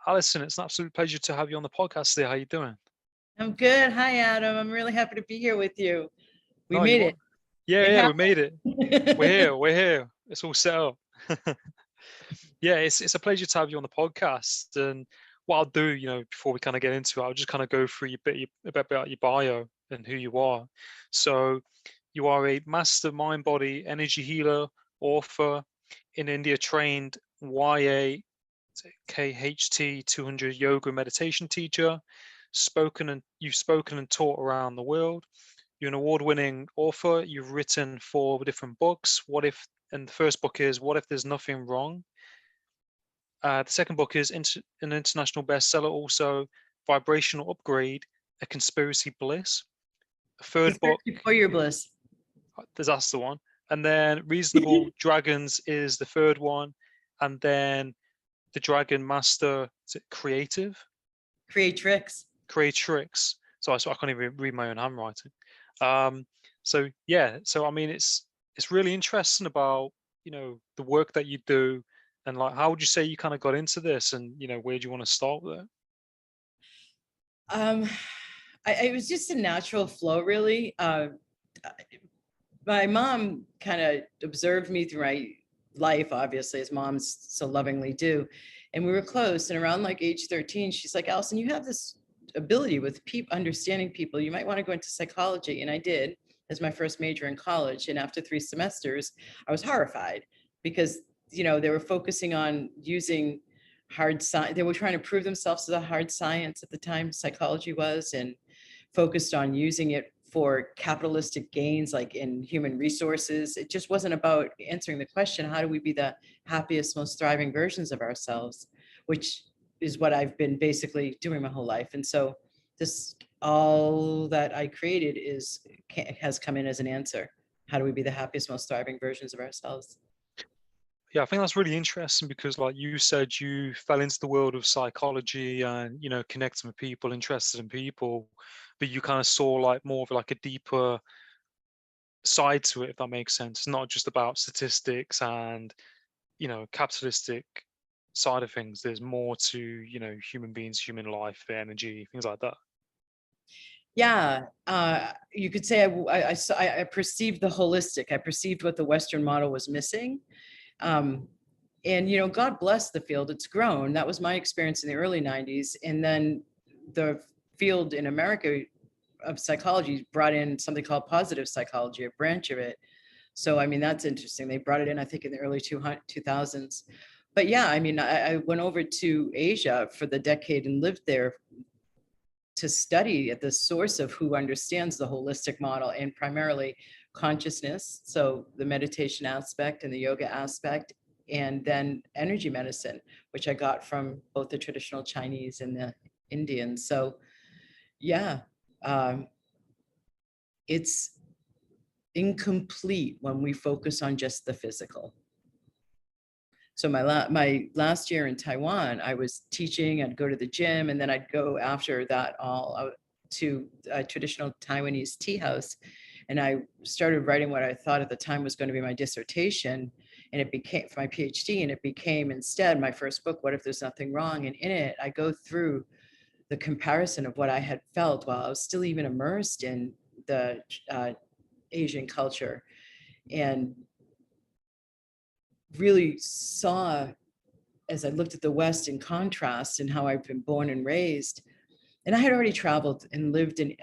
Alison, it's an absolute pleasure to have you on the podcast today. How you doing? I'm good. Hi, Adam. I'm really happy to be here with you. We No, made you it. are. Yeah, It yeah, we made it. We're happened. here. We're here. It's all set up. Yeah, it's a pleasure to have you on the podcast. And what I'll do, before we kind of get into it, I'll just kind of go through a bit about your bio and who you are. So, you are a master mind body energy healer, author, in India trained YA KHT 200 yoga meditation teacher, you've spoken and taught around the world. You're an award-winning author. You've written 4 different books. And the first book is What If There's Nothing Wrong? The second book is an international bestseller, also Vibrational Upgrade, A Conspiracy Bliss. A The third search book, before your bliss. that's the one. And then Reasonable Dragons is the third one. And then The Dragon Master, is it Creative? Create tricks. Creatrix. So I can't even read my own handwriting. So yeah, so I mean, it's really interesting about the work that you do, and like, how would you say you kind of got into this, and where do you want to start with it? Um, it was just a natural flow, really. My mom kind of observed me through my life, obviously, as moms so lovingly do. And we were close. And around like age 13, she's like, Alison, you have this ability with understanding people. You might want to go into psychology. And I did as my first major in college. And after 3 semesters, I was horrified because, they were focusing on using hard science. They were trying to prove themselves as a hard science at the time, psychology was, and focused on using it for capitalistic gains, like in human resources. It just wasn't about answering the question, how do we be the happiest, most thriving versions of ourselves, which is what I've been basically doing my whole life. And so this, all that I created has come in as an answer. How do we be the happiest, most thriving versions of ourselves? Yeah, I think that's really interesting because, like you said, you fell into the world of psychology and connecting with people, interested in people, but you kind of saw like more of like a deeper side to it, if that makes sense. It's not just about statistics and capitalistic side of things. There's more to human beings, human life, energy, things like that. Yeah, you could say I perceived the holistic. I perceived what the Western model was missing. And God bless the field, it's grown. That was my experience in the early 90s. And then the field in America of psychology brought in something called positive psychology, a branch of it. So I mean, that's interesting. They brought it in, I think, in the early 2000s. But yeah, I mean, I went over to Asia for the decade and lived there to study at the source of who understands the holistic model, and primarily consciousness, so the meditation aspect and the yoga aspect, and then energy medicine, which I got from both the traditional Chinese and the Indian. So yeah, it's incomplete when we focus on just the physical. So my last year in Taiwan, I was teaching. I'd go to the gym, and then I'd go after that all out to a traditional Taiwanese tea house, and I started writing what I thought at the time was going to be my dissertation, and it became for my PhD, and it became instead my first book, What If There's Nothing Wrong? And in it, I go through the comparison of what I had felt while I was still even immersed in the Asian culture, and really saw, as I looked at the West in contrast and how I've been born and raised. And I had already traveled and lived in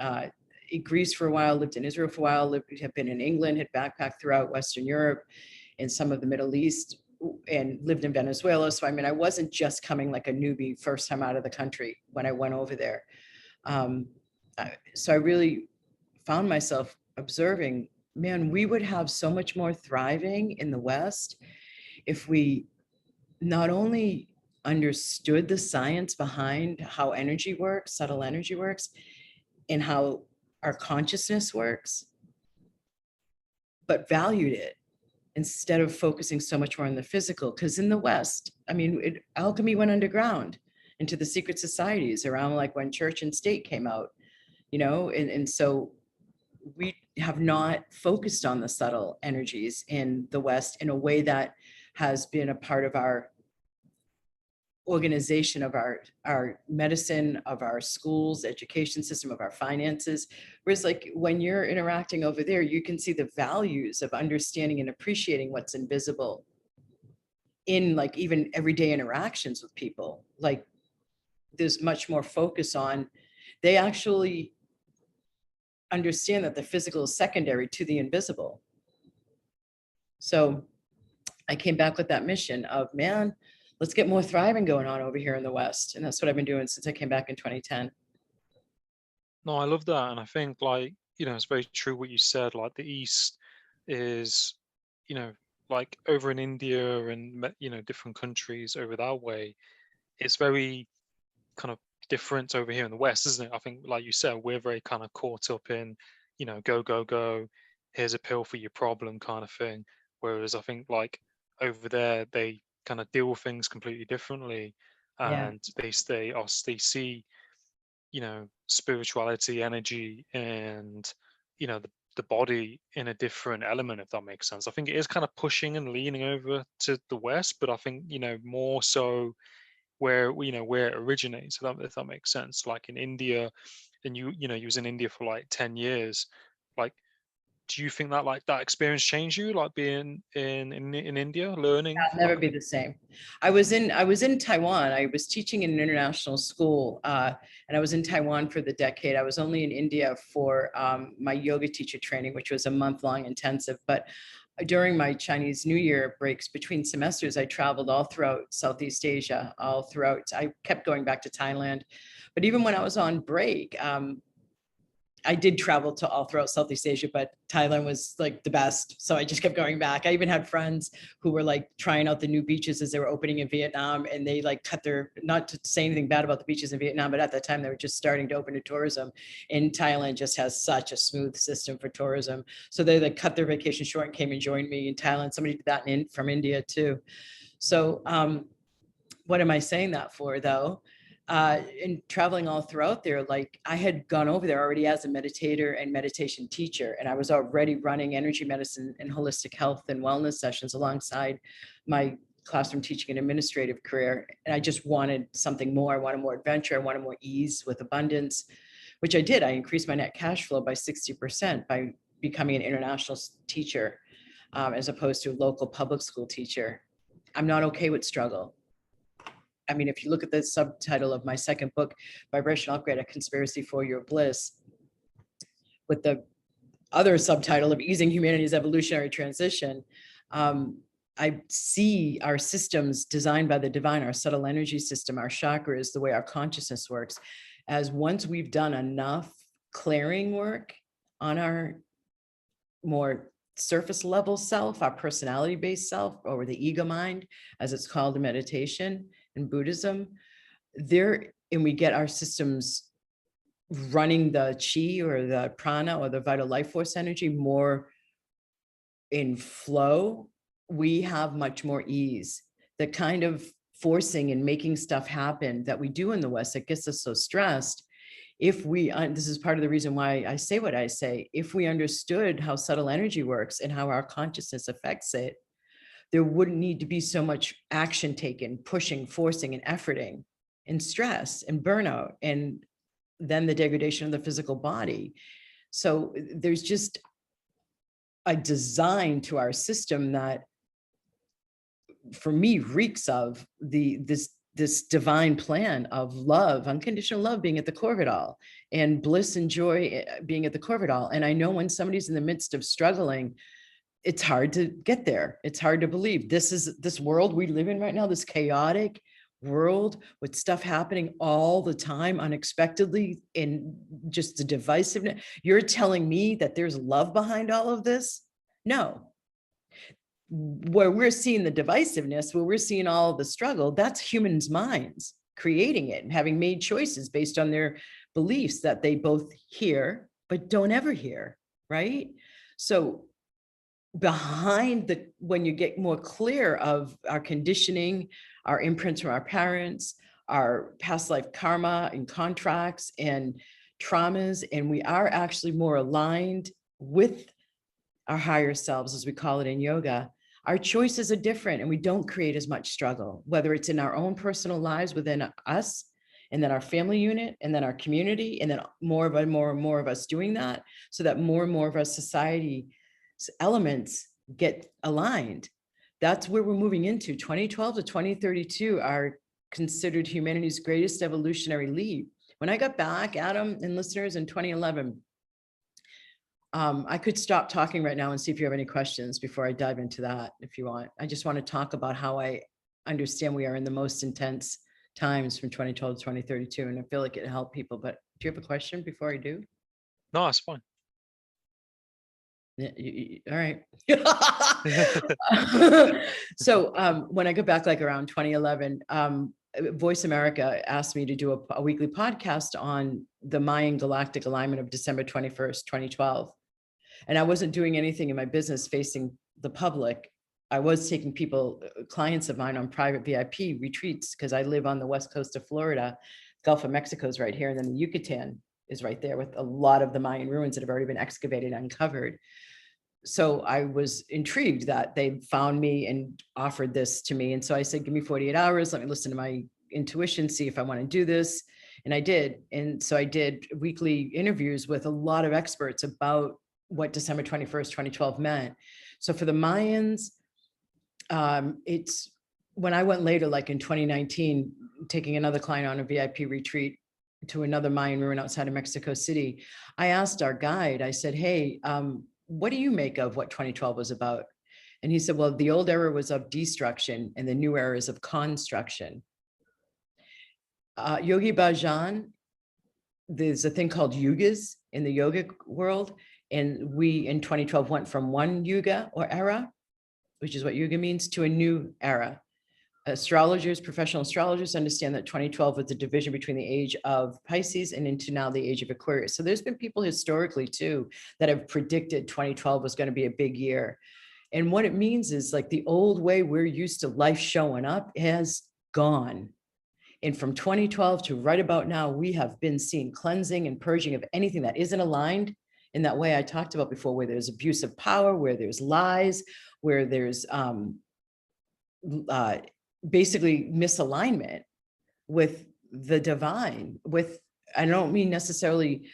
Greece for a while, lived in Israel for a while, have been in England, had backpacked throughout Western Europe and some of the Middle East, and lived in Venezuela. So I mean, I wasn't just coming like a newbie first time out of the country when I went over there. So I really found myself observing, man, we would have so much more thriving in the West if we not only understood the science behind how energy works, subtle energy works, and how our consciousness works, but valued it instead of focusing so much more on the physical. Because in the West, I mean, alchemy went underground into the secret societies around like when church and state came out, and so we have not focused on the subtle energies in the West in a way that has been a part of our organization of our medicine, of our schools, education system, of our finances. Whereas like when you're interacting over there, you can see the values of understanding and appreciating what's invisible in like even everyday interactions with people. Like there's much more focus on, they actually understand that the physical is secondary to the invisible. So I came back with that mission of, man, let's get more thriving going on over here in the West. And that's what I've been doing since I came back in 2010. No, I love that. And I think, like, it's very true what you said. Like, the East is, you know, like over in India and, different countries over that way, it's very kind of different over here in the West, isn't it? I think, like you said, we're very kind of caught up in, go, go, go, here's a pill for your problem kind of thing. Whereas I think, like, over there, they kind of deal with things completely differently. Yeah. And they see, spirituality, energy, and, the body in a different element, if that makes sense. I think it is kind of pushing and leaning over to the West, but I think, more so where it originates, if that makes sense. Like in India, and you was in India for like 10 years. Like, do you think that, like, that experience changed you, like being in India, learning I'll never like? be the same. I was in Taiwan. I was teaching in an international school, and I was in Taiwan for the decade. I was only in India for my yoga teacher training, which was a month-long intensive. But during my Chinese New Year breaks between semesters, I traveled all throughout Southeast Asia, all throughout. I kept going back to Thailand. But even when I was on break, I did travel to all throughout Southeast Asia, but Thailand was like the best. So I just kept going back. I even had friends who were like trying out the new beaches as they were opening in Vietnam, and they like cut their, not to say anything bad about the beaches in Vietnam, but at that time they were just starting to open to tourism. And Thailand just has such a smooth system for tourism. So they like cut their vacation short and came and joined me in Thailand. Somebody did that from India too. So what am I saying that for though? And traveling all throughout there, like I had gone over there already as a meditator and meditation teacher, and I was already running energy medicine and holistic health and wellness sessions alongside my classroom teaching and administrative career. And I just wanted something more. I wanted more adventure. I wanted more ease with abundance, which I did. I increased my net cash flow by 60% by becoming an international teacher, as opposed to a local public school teacher. I'm not okay with struggle. I mean, if you look at the subtitle of my second book, Vibrational Upgrade, A Conspiracy for Your Bliss, with the other subtitle of Easing Humanity's Evolutionary Transition, I see our systems designed by the divine, our subtle energy system, our chakras, the way our consciousness works, as once we've done enough clearing work on our more surface level self, our personality based self, or the ego mind, as it's called in meditation and Buddhism, and we get our systems running the chi or the prana or the vital life force energy more in flow, we have much more ease. The kind of forcing and making stuff happen that we do in the West that gets us so stressed, if we, this is part of the reason why I say what I say, if we understood how subtle energy works and how our consciousness affects it, there wouldn't need to be so much action taken, pushing, forcing, and efforting, and stress and burnout, and then the degradation of the physical body. So there's just a design to our system that, for me, reeks of this divine plan of love, unconditional love being at the core of it all, and bliss and joy being at the core of it all. And I know when somebody's in the midst of struggling, it's hard to get there. It's hard to believe this world we live in right now, this chaotic world with stuff happening all the time unexpectedly, in just the divisiveness. You're telling me that there's love behind all of this? No. Where we're seeing the divisiveness, where we're seeing all the struggle, that's humans' minds creating it and having made choices based on their beliefs that they both hear but don't ever hear, right? So when you get more clear of our conditioning, our imprints from our parents, our past life karma and contracts and traumas, and we are actually more aligned with our higher selves, as we call it in yoga, Our choices are different and we don't create as much struggle, whether it's in our own personal lives within us, and then our family unit, and then our community, and then more and more of us doing that, so that more and more of our society elements get aligned. That's where we're moving into. 2012 to 2032 are considered humanity's greatest evolutionary leap. When I got back, Adam and listeners, in 2011, I could stop talking right now and see if you have any questions before I dive into that, if you want. I just want to talk about how I understand we are in the most intense times from 2012 to 2032, and I feel like it helped people. But do you have a question before I do? No, it's fine. All right. So when I got back, like around 2011, Voice America asked me to do a weekly podcast on the Mayan galactic alignment of December 21st, 2012. And I wasn't doing anything in my business facing the public. I was taking people, clients of mine, on private VIP retreats, because I live on the west coast of Florida. Gulf of Mexico is right here, and then the Yucatan is right there, with a lot of the Mayan ruins that have already been excavated and uncovered. So I was intrigued that they found me and offered this to me. And so I said, give me 48 hours. Let me listen to my intuition, see if I want to do this. And I did. And so I did weekly interviews with a lot of experts about what December 21st, 2012 meant. So for the Mayans, it's when I went later, like in 2019, taking another client on a VIP retreat to another Mayan ruin outside of Mexico City, I asked our guide, I said, hey, what do you make of what 2012 was about? And he said, well, the old era was of destruction and the new era is of construction. Yogi Bhajan, there's a thing called yugas in the yogic world. And we in 2012 went from one yuga or era, which is what yuga means, to a new era. Astrologers, professional astrologers understand that 2012 was the division between the age of Pisces and into now the age of Aquarius. So there's been people historically too that have predicted 2012 was going to be a big year. And what it means is, like, the old way we're used to life showing up has gone. And from 2012 to right about now, we have been seeing cleansing and purging of anything that isn't aligned in that way I talked about before, where there's abuse of power, where there's lies, where there's basically misalignment with the divine, with, I don't mean necessarily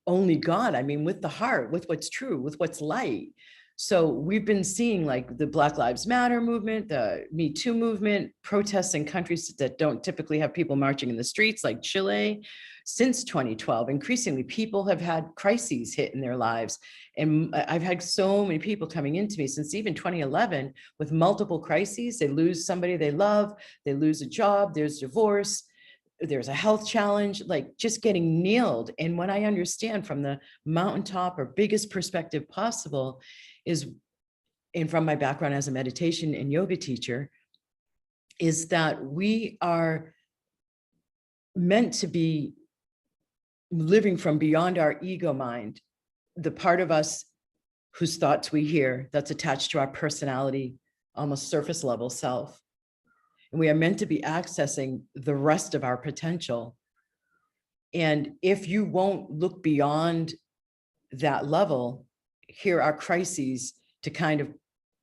only God, I mean with the heart, with what's true, with what's light. So we've been seeing, like, the Black Lives Matter movement, the Me Too movement, protests in countries that don't typically have people marching in the streets, like Chile. Since 2012, increasingly people have had crises hit in their lives. And I've had so many people coming into me since even 2011 with multiple crises. They lose somebody they love, they lose a job, there's divorce, there's a health challenge, like just getting nailed. And what I understand from the mountaintop or biggest perspective possible is, and from my background as a meditation and yoga teacher, is that we are meant to be living from beyond our ego mind, the part of us whose thoughts we hear that's attached to our personality, almost surface level self. And we are meant to be accessing the rest of our potential. And if you won't look beyond that level, here are crises to kind of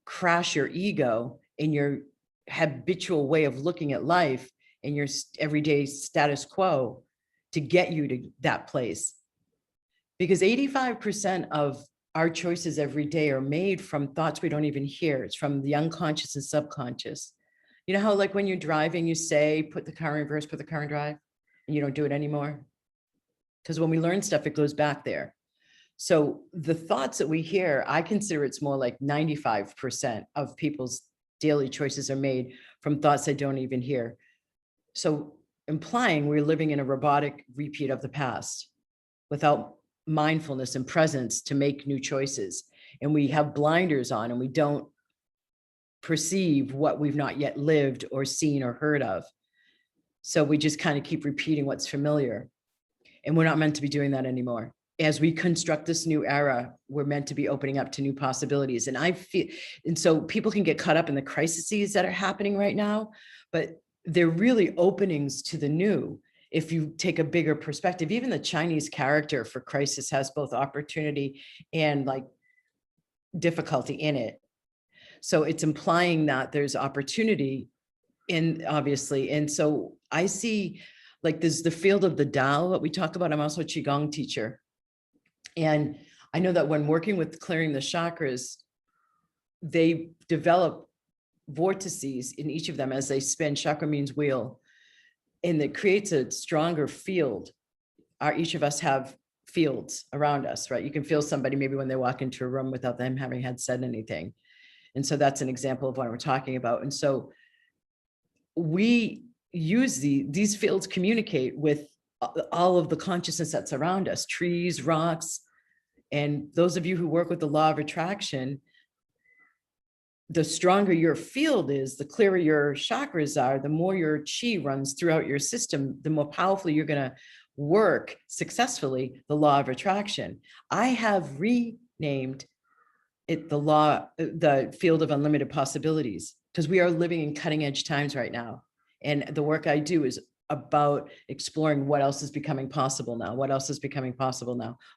crash your ego in your habitual way of looking at life and your everyday status quo to get you to that place. Because 85% of our choices every day are made from thoughts we don't even hear. It's from the unconscious and subconscious. You know how, like, when you're driving, you say, put the car in reverse, put the car in drive, and you don't do it anymore? Because when we learn stuff, it goes back there. So the thoughts that we hear, I consider it's more like 95% of people's daily choices are made from thoughts they don't even hear. So implying we're living in a robotic repeat of the past without mindfulness and presence to make new choices. And we have blinders on and we don't perceive what we've not yet lived or seen or heard of. So we just kind of keep repeating what's familiar. And we're not meant to be doing that anymore. As we construct this new era, we're meant to be opening up to new possibilities. And I feel, and so people can get caught up in the crises that are happening right now, but they're really openings to the new. If you take a bigger perspective, even the Chinese character for crisis has both opportunity and, like, difficulty in it. So it's implying that there's opportunity in, obviously. And so I see, like, there's the field of the Tao that we talk about. I'm also a Qigong teacher. And I know that when working with clearing the chakras, they develop vortices in each of them as they spin. Chakra means wheel, and it creates a stronger field. Each of us have fields around us, right? You can feel somebody maybe when they walk into a room without them having had said anything. And so that's an example of what we're talking about. And so we use these fields communicate with all of the consciousness that's around us, trees, rocks. And those of you who work with the law of attraction, the stronger your field is, the clearer your chakras are, the more your chi runs throughout your system, the more powerfully you're going to work successfully the law of attraction. I have renamed it the field of unlimited possibilities, because we are living in cutting edge times right now. And the work I do is about exploring what else is becoming possible now,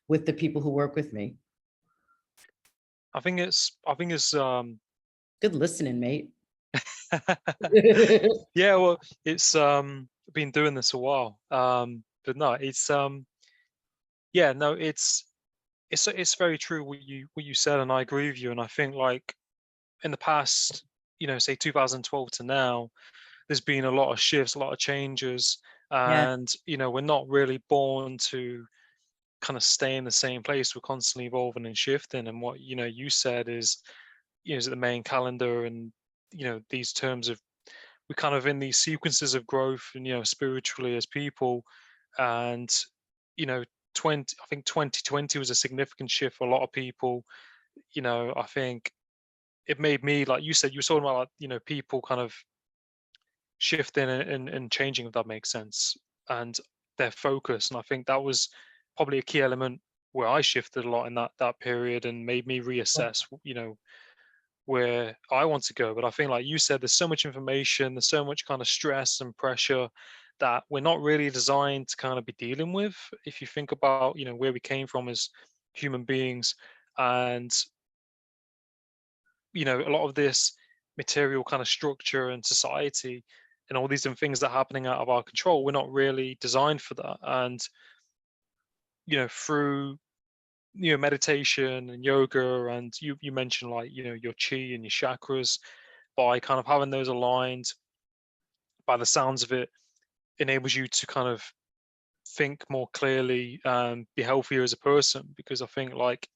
with the people who work with me. I think it's Good listening, mate. yeah, well, it's been doing this a while. But no, it's yeah, no, it's very true what you said, and I agree with you. And I think, like, in the past, say 2012 to now, there's been a lot of shifts, a lot of changes, Yeah, and we're not really born to kind of stay in the same place. We're constantly evolving and shifting. And what you said is the main calendar, and these terms of, we're kind of in these sequences of growth, and spiritually as people. And you know 2020 was a significant shift for a lot of people. I think it made me, like you said, you were talking about, like, people kind of shifting and changing, if that makes sense, and their focus. And I think that was probably a key element where I shifted a lot in that period, and made me reassess where I want to go. But I think, like you said, there's so much information, there's so much kind of stress and pressure that we're not really designed to kind of be dealing with. If you think about, where we came from as human beings, and a lot of this material kind of structure and society and all these different things that are happening out of our control, we're not really designed for that. And through meditation and yoga, and you mentioned, like, your chi and your chakras, by kind of having those aligned, by the sounds of it, enables you to kind of think more clearly and be healthier as a person. Because I think, like,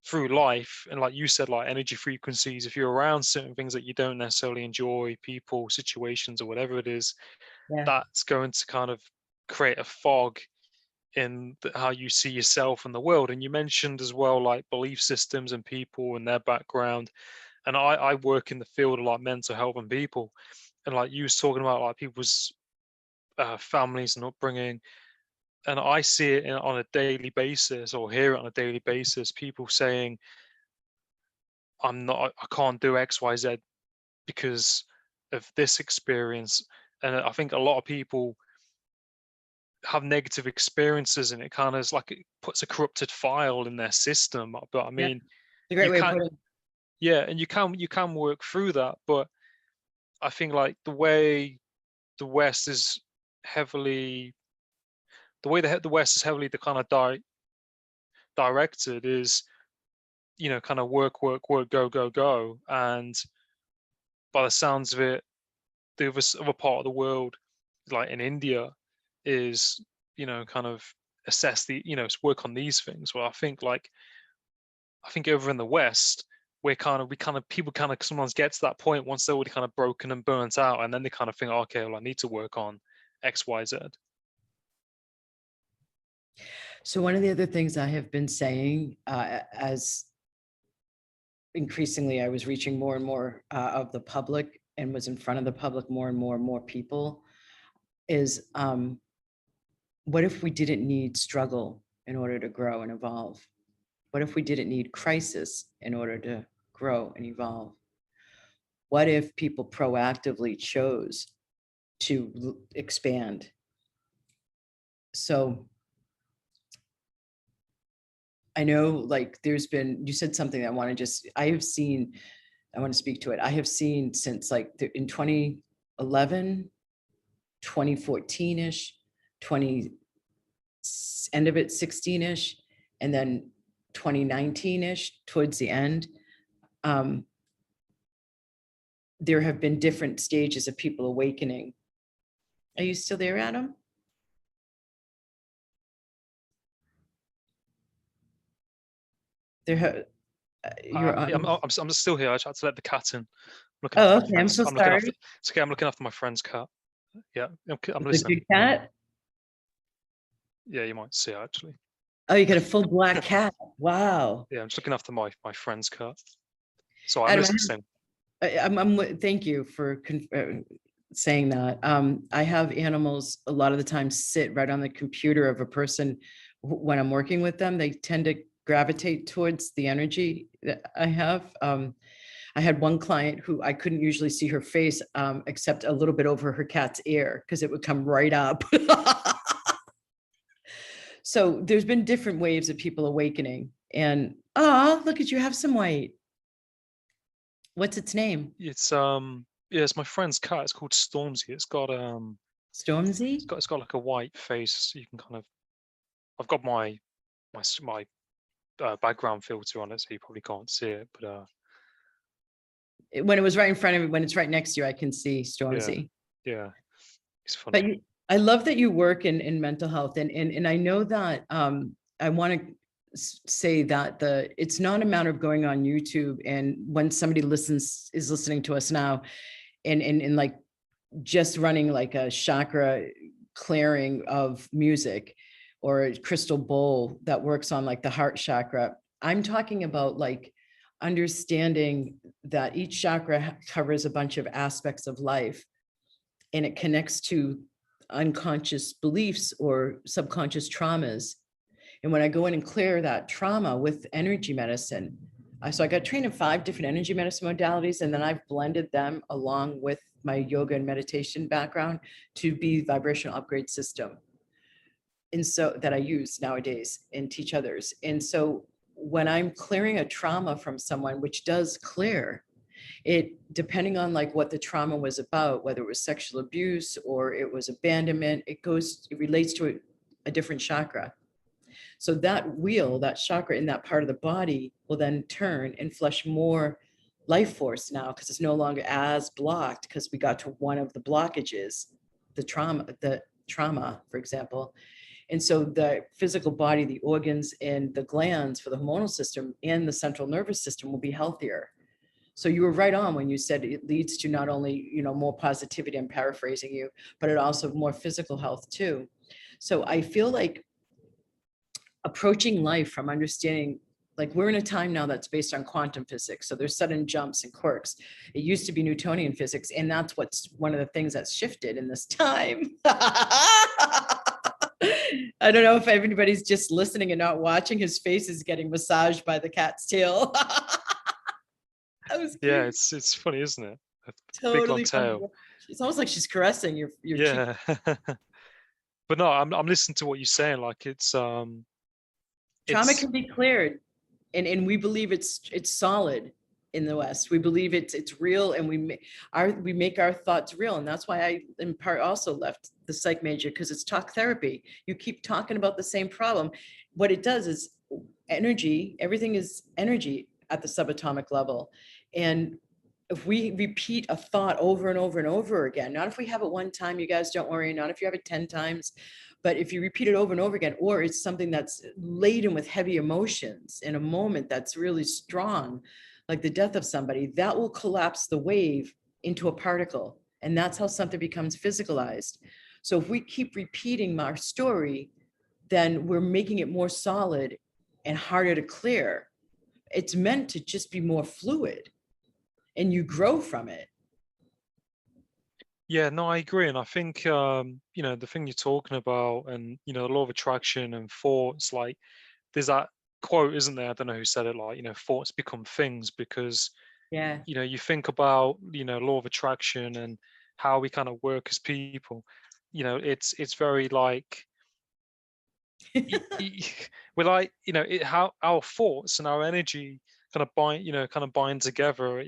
through life, and like you said, like energy frequencies, if you're around certain things that you don't necessarily enjoy, people, situations, or whatever it is, yeah, that's going to kind of create a fog in how you see yourself and the world. And you mentioned as well, like, belief systems and people and their background. And I work in the field of, like, mental health and people, and like you was talking about, like, people's families and upbringing. And I see it on a daily basis, or hear it on a daily basis, people saying, I can't do XYZ because of this experience. And I think a lot of people have negative experiences, and it kind of is like it puts a corrupted file in their system. But I yeah. mean, It's a you great way of can't, putting it. yeah, and you can work through that. But I think, like, the way the West is heavily, the West is heavily the kind of directed is, kind of work, work, work, go, go, go. And by the sounds of it, the other part of the world, like in India, is, kind of assess work on these things. Well, I think over in the West, people kind of sometimes get to that point once they're already kind of broken and burnt out, and then they kind of think, okay, well, I need to work on X, Y, Z. So one of the other things I have been saying, as increasingly I was reaching more and more of the public and was in front of the public more and more people, is what if we didn't need struggle in order to grow and evolve? What if we didn't need crisis in order to grow and evolve? What if people proactively chose to expand? So I know, like, you said something I want to I have seen I want to speak to it. I have seen since like in 2011, 2014-ish, 20 end of it 16-ish, and then 2019-ish towards the end. There have been different stages of people awakening. Are you still there, Adam? You're on. I'm still here. I just had to let the cat in. Oh, okay. I'm so sorry. It's okay. I'm looking after my friend's cat. Yeah, I'm The listening. big cat? Yeah, you might see it, actually. Oh, you got a full black cat. Wow. Yeah, I'm just looking after my friend's cat. So I'm Adam, listening. thank you for saying that. I have animals a lot of the time sit right on the computer of a person when I'm working with them. They tend to gravitate towards the energy that I have. I had one client who I couldn't usually see her face except a little bit over her cat's ear because it would come right up. So there's been different waves of people awakening. And look at you, have some white. What's its name? It's it's my friend's cat. It's called Stormzy. It's got Stormzy? it's got like a white face. So you can kind of, I've got my background filter on it, so you probably can't see it. But when it was right in front of me, when it's right next to you, I can see Stormzy. Yeah, it's funny. But I love that you work in mental health, and I know that I want to say that it's not a matter of going on YouTube and when somebody is listening to us now, and like just running like a chakra clearing of music or a crystal bowl that works on like the heart chakra. I'm talking about like understanding that each chakra covers a bunch of aspects of life, and it connects to unconscious beliefs or subconscious traumas. And when I go in and clear that trauma with energy medicine, so I got trained in 5 different energy medicine modalities, and then I've blended them along with my yoga and meditation background to be vibrational upgrade system. And so that I use nowadays and teach others. And so when I'm clearing a trauma from someone, which does clear, it depending on like what the trauma was about, whether it was sexual abuse or it was abandonment, it relates to a different chakra. So that wheel, that chakra in that part of the body will then turn and flush more life force now, because it's no longer as blocked, because we got to one of the blockages, the trauma, for example. And so the physical body, the organs and the glands for the hormonal system and the central nervous system will be healthier. So you were right on when you said it leads to not only, more positivity, I'm paraphrasing you, but it also more physical health too. So I feel like approaching life from understanding, like we're in a time now that's based on quantum physics. So there's sudden jumps and quirks. It used to be Newtonian physics, and that's what's one of the things that's shifted in this time. I don't know if everybody's just listening and not watching. His face is getting massaged by the cat's tail. Yeah, it's funny, isn't it? A totally big long tail. It's almost like she's caressing your Yeah. cheek. But no, I'm listening to what you're saying. Like Trauma it's can be cleared, and we believe it's solid in the West. We believe it's real, and we make our thoughts real. And that's why I in part also left the psych major, because it's talk therapy. You keep talking about the same problem. What it does is energy, everything is energy at the subatomic level. And if we repeat a thought over and over and over again, not if we have it one time, you guys don't worry, not if you have it 10 times, but if you repeat it over and over again, or it's something that's laden with heavy emotions in a moment that's really strong, like the death of somebody, that will collapse the wave into a particle. And that's how something becomes physicalized. So if we keep repeating our story, then we're making it more solid and harder to clear. It's meant to just be more fluid, and you grow from it. Yeah, no, I agree. And I think the thing you're talking about, and the law of attraction and thoughts, like there's that quote, isn't there? I don't know who said it, like, thoughts become things, because Yeah. you think about law of attraction and how we kind of work as people. It's very like we're like how our thoughts and our energy kind of bind together,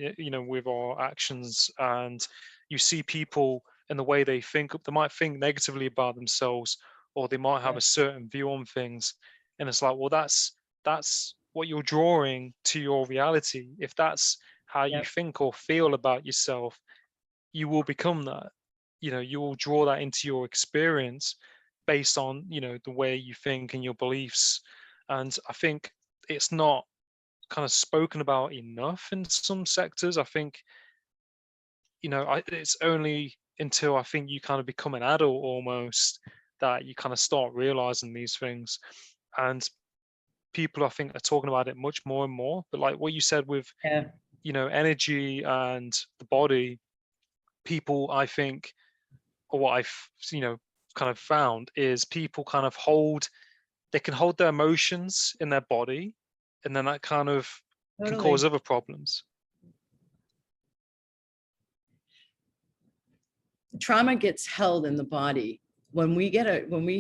with our actions. And you see people and the way they think, they might think negatively about themselves, or they might have Yeah. a certain view on things. And it's like, well, that's what you're drawing to your reality. If that's how you Yep. think or feel about yourself, you will become that. You will draw that into your experience based on, the way you think and your beliefs. And I think it's not kind of spoken about enough in some sectors. I think, it's only until I think you kind of become an adult almost that you kind of start realizing these things. And people, I think, are talking about it much more and more. But like what you said with, Yeah. energy and the body, people, I think, or what I've, kind of found is people kind of they can hold their emotions in their body, and then that kind of can cause Totally. other problems. Trauma gets held in the body. When we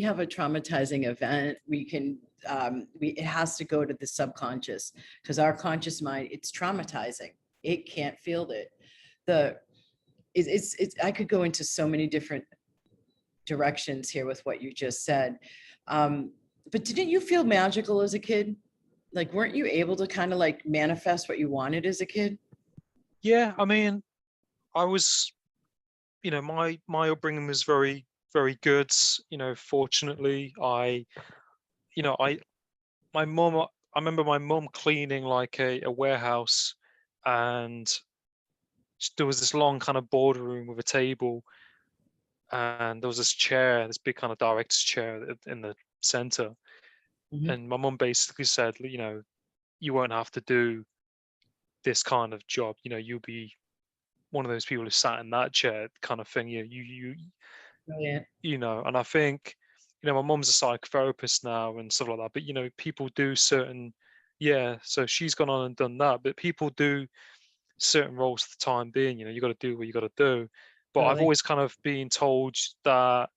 have a traumatizing event, it has to go to the subconscious, because our conscious mind, it's traumatizing. It can't feel it. I could go into so many different directions here with what you just said. But didn't you feel magical as a kid? Like, weren't you able to kind of like manifest what you wanted as a kid? Yeah, I mean, I was, my upbringing was very, very good. Fortunately, I my mum, I remember my mum cleaning like a warehouse, and there was this long kind of boardroom with a table, and there was this chair, this big kind of director's chair in the center. Mhm. And my mum basically said, you won't have to do this kind of job. You'll be one of those people who sat in that chair, kind of thing. Brilliant. And I think, my mum's a psychotherapist now and stuff like that. But people do certain, yeah. So she's gone on and done that. But people do certain roles for the time being. You got to do what you got to do. But I've Totally. always kind of been told that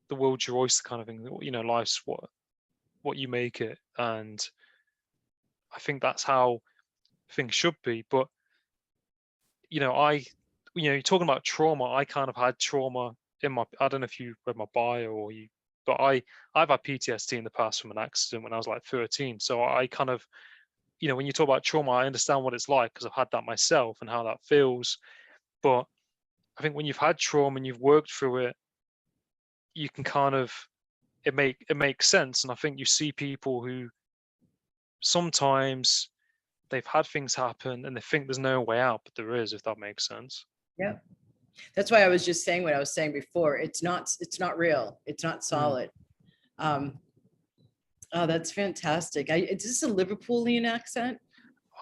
the world's your oyster, kind of thing. Life's what you make it, and I think that's how things should be. But I, you're talking about trauma. I kind of had trauma in my. I don't know if you read my bio or you, but I've had PTSD in the past from an accident when I was like 13. So I kind of, when you talk about trauma, I understand what it's like because I've had that myself and how that feels. But I think when you've had trauma and you've worked through it, you can kind of it makes sense. And I think you see people who sometimes they've had things happen and they think there's no way out, but there is, if that makes sense. Yeah. That's why I was just saying what I was saying before. It's not real. It's not Mm. solid. Um, oh, that's fantastic. Is this a Liverpoolian accent?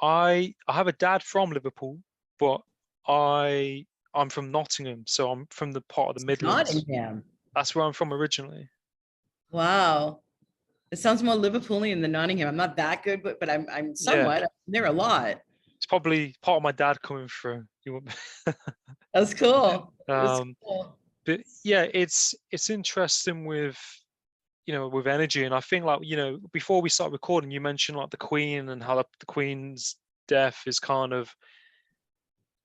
I have a dad from Liverpool, but I'm from Nottingham, so I'm from the part of the Midlands. Nottingham. That's where I'm from originally. Wow. It sounds more Liverpoolian than Nottingham. I'm not that good, but I'm Yeah, somewhat. I'm there a lot. it's probably part of my dad coming through. That's cool. That's um, cool. but yeah, it's interesting with with energy, and I think like before we start recording, you mentioned like the Queen and how the Queen's death is kind of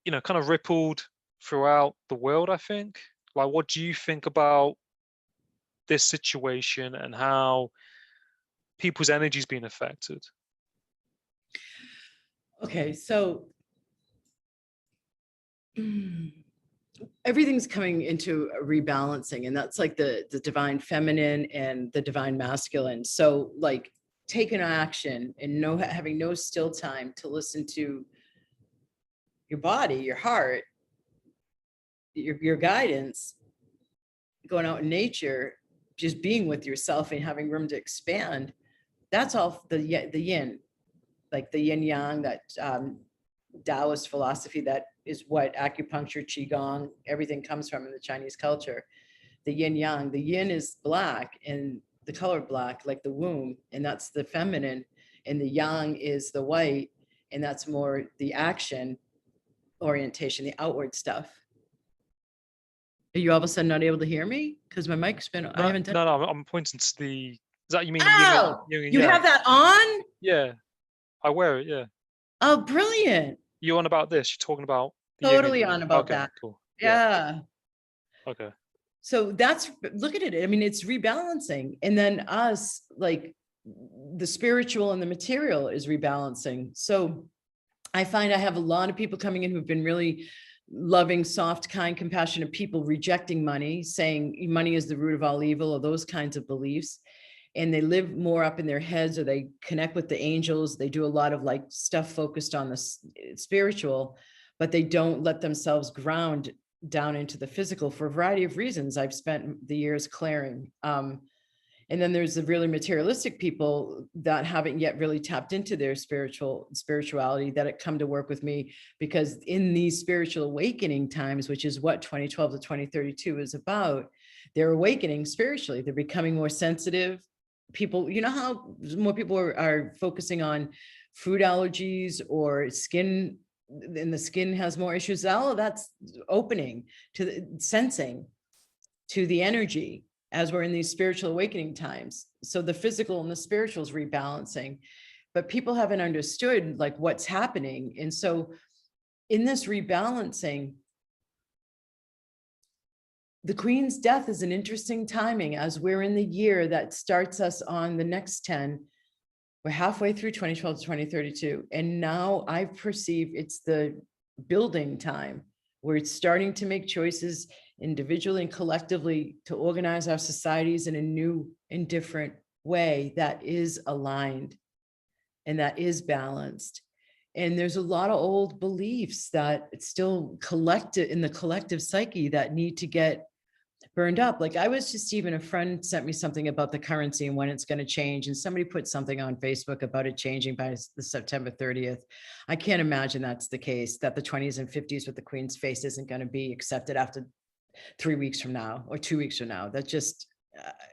kind of rippled throughout the world. I think. Like, what do you think about this situation and how people's energy is being affected? Okay, so everything's coming into a rebalancing, and that's like the divine feminine and the divine masculine. So like taking action and having no still time to listen to your body, your heart, your guidance, going out in nature, just being with yourself and having room to expand. That's all the yin, like the yin yang, that Taoist philosophy. That is what acupuncture, qigong, everything comes from in the Chinese culture. The yin yang. The yin is black, and the color black, like the womb, and that's the feminine, and the yang is the white, and that's more the action orientation, the outward stuff. Are you all of a sudden not able to hear me? Because my mic's been, I No, haven't done. no, no. I'm pointing to the. Is that you mean the Oh, yin and you yang? have that on? Yeah, I wear it. Yeah. Oh, brilliant. You on about this? You're talking about the Totally image. on about Okay, that. cool. Yeah. Yeah. Okay. So that's, look at it. I mean, it's rebalancing. And then us, like the spiritual and the material is rebalancing. So I find I have a lot of people coming in who've been really loving, soft, kind, compassionate people, rejecting money, saying money is the root of all evil, or those kinds of beliefs. And they live more up in their heads, or they connect with the angels. They do a lot of like stuff focused on the spiritual, but they don't let themselves ground down into the physical for a variety of reasons. I've spent the years clearing. And then there's the really materialistic people that haven't yet really tapped into their spirituality, that it come to work with me, because in these spiritual awakening times, which is what 2012 to 2032 is about, they're awakening spiritually. They're becoming more sensitive. People, you know how more people are focusing on food allergies or skin, and the skin has more issues. All of that's opening to the sensing, to the energy, as we're in these spiritual awakening times. So the physical and the spiritual is rebalancing, but people haven't understood like what's happening. And so in this rebalancing, the Queen's death is an interesting timing, as we're in the year that starts us on the next 10. We're halfway through 2012 to 2032. And now I perceive it's the building time, where it's starting to make choices individually and collectively to organize our societies in a new and different way that is aligned and that is balanced. And there's a lot of old beliefs that it's still collected in the collective psyche that need to get burned up. Like I was just, even a friend sent me something about the currency and when it's going to change. And somebody put something on Facebook about it changing by the September 30th. I can't imagine that's the case, that the 20s and 50s with the Queen's face isn't going to be accepted after 3 weeks from now or 2 weeks from now. That just,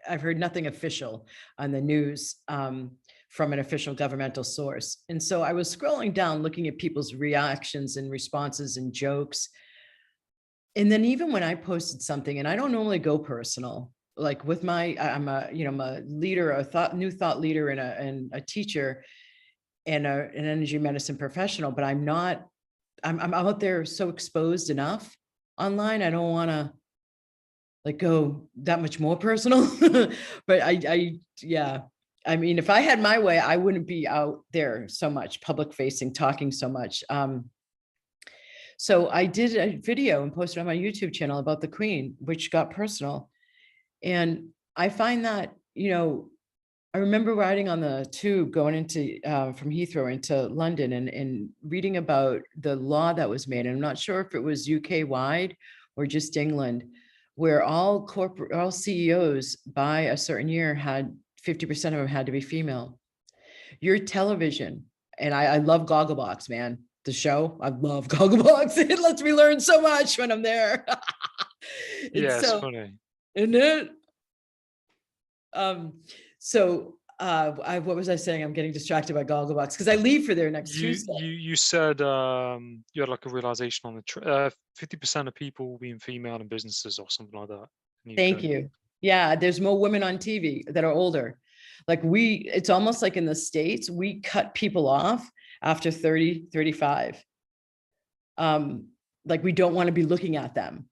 I've heard nothing official on the news from an official governmental source. And so I was scrolling down, looking at people's reactions and responses and jokes. And then even when I posted something, and I don't normally go personal, like with I'm a, I'm a leader, new thought leader and a teacher and an energy medicine professional, but I'm out there so exposed enough online. I don't want to like go that much more personal, but yeah. I mean, if I had my way, I wouldn't be out there so much, public facing, talking so much. So I did a video and posted on my YouTube channel about the Queen, which got personal. And I find that, I remember riding on the tube going into from Heathrow into London and reading about the law that was made. And I'm not sure if it was UK wide or just England, where all CEOs by a certain year had 50% of them had to be female. Your television, and I love Gogglebox, man. The show, I love Gogglebox. It lets me learn so much when I'm there. Yeah, it's So, funny. isn't it? So what was I saying? I'm getting distracted by Gogglebox because I leave for there next Tuesday. You said you had like a realization on the 50% of people being female in businesses or something like that in the Thank UK. you. Yeah, there's more women on TV that are older. Like it's almost like in the States, we cut people off after 30, 35. Like we don't want to be looking at them.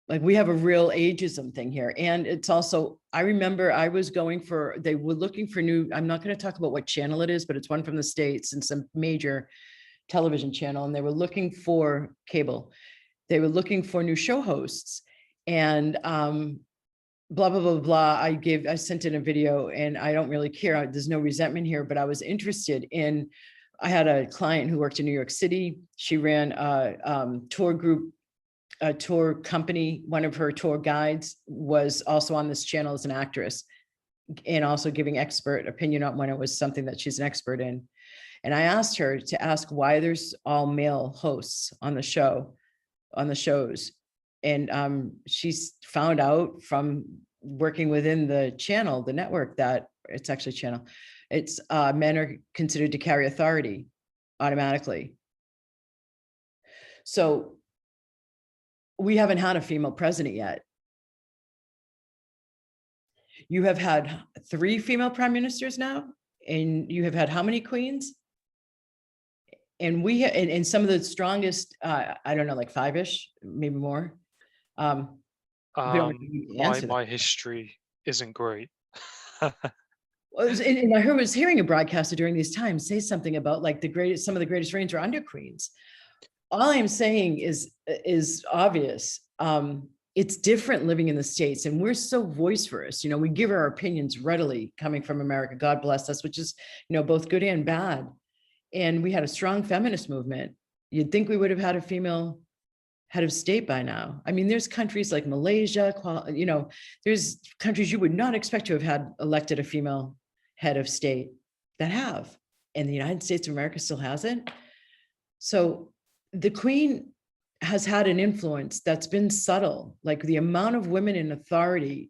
Like we have a real ageism thing here. And it's also, I remember they were looking for new, I'm not going to talk about what channel it is, but it's one from the States and some major television channel. And they were looking for cable. They were looking for new show hosts and, blah, blah, blah, blah. I sent in a video and I don't really care. There's no resentment here, but I was interested in, I had a client who worked in New York City. She ran a tour group, a tour company. One of her tour guides was also on this channel as an actress and also giving expert opinion on when it was something that she's an expert in. And I asked her to ask why there's all male hosts on the shows. And she's found out from working within the channel, the network, that it's actually channel. It's men are considered to carry authority automatically. So we haven't had a female president yet. You have had 3 female prime ministers now, and you have had how many queens? And and some of the strongest, I don't know, like five-ish, maybe more. We don't have to My answer that. my history isn't great. Well, and I was hearing a broadcaster during these times say something about like some of the greatest reigns are under queens. All I'm saying is obvious. It's different living in the States, and we're so voice-first. We give our opinions readily coming from America. God bless us, which is, both good and bad. And we had a strong feminist movement. You'd think we would have had a female head of state by now. I mean, there's countries like Malaysia, there's countries you would not expect to have had elected a female head of state that have, and the United States of America still hasn't. So the Queen has had an influence that's been subtle, like the amount of women in authority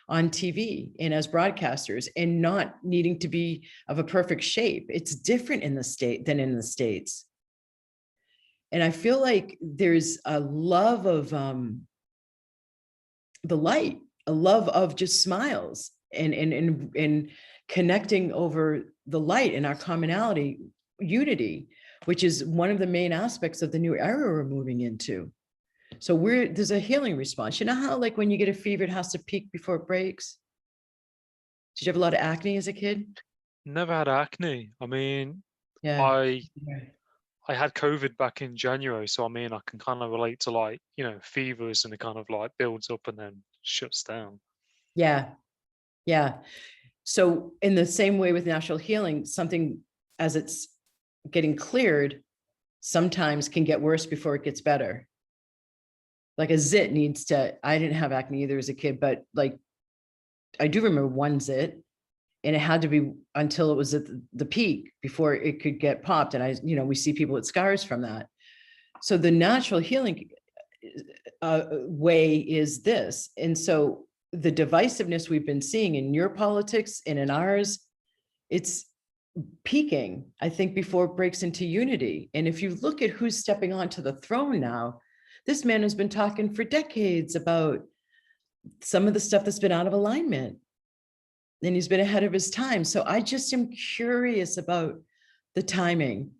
on TV and as broadcasters, and not needing to be of a perfect shape. It's different in the state than in the States. And I feel like there's a love of the light, a love of just smiles and connecting over the light and our commonality, unity, which is one of the main aspects of the new era we're moving into. So there's a healing response. You know how like when you get a fever, it has to peak before it breaks? Did you have a lot of acne as a kid? Never had acne. I mean, Yeah. I Yeah. I had COVID back in January, so I mean, I can kind of relate to like, fevers and it kind of like builds up and then shuts down. Yeah. Yeah. So in the same way with natural healing, something as it's getting cleared, sometimes can get worse before it gets better. Like a zit I didn't have acne either as a kid, but like I do remember one zit, and it had to be until it was at the peak before it could get popped. And we see people with scars from that. So the natural healing way is this. And so the divisiveness we've been seeing in your politics and in ours, it's peaking, I think, before it breaks into unity. And if you look at who's stepping onto the throne now, this man has been talking for decades about some of the stuff that's been out of alignment. And he's been ahead of his time. So I just am curious about the timing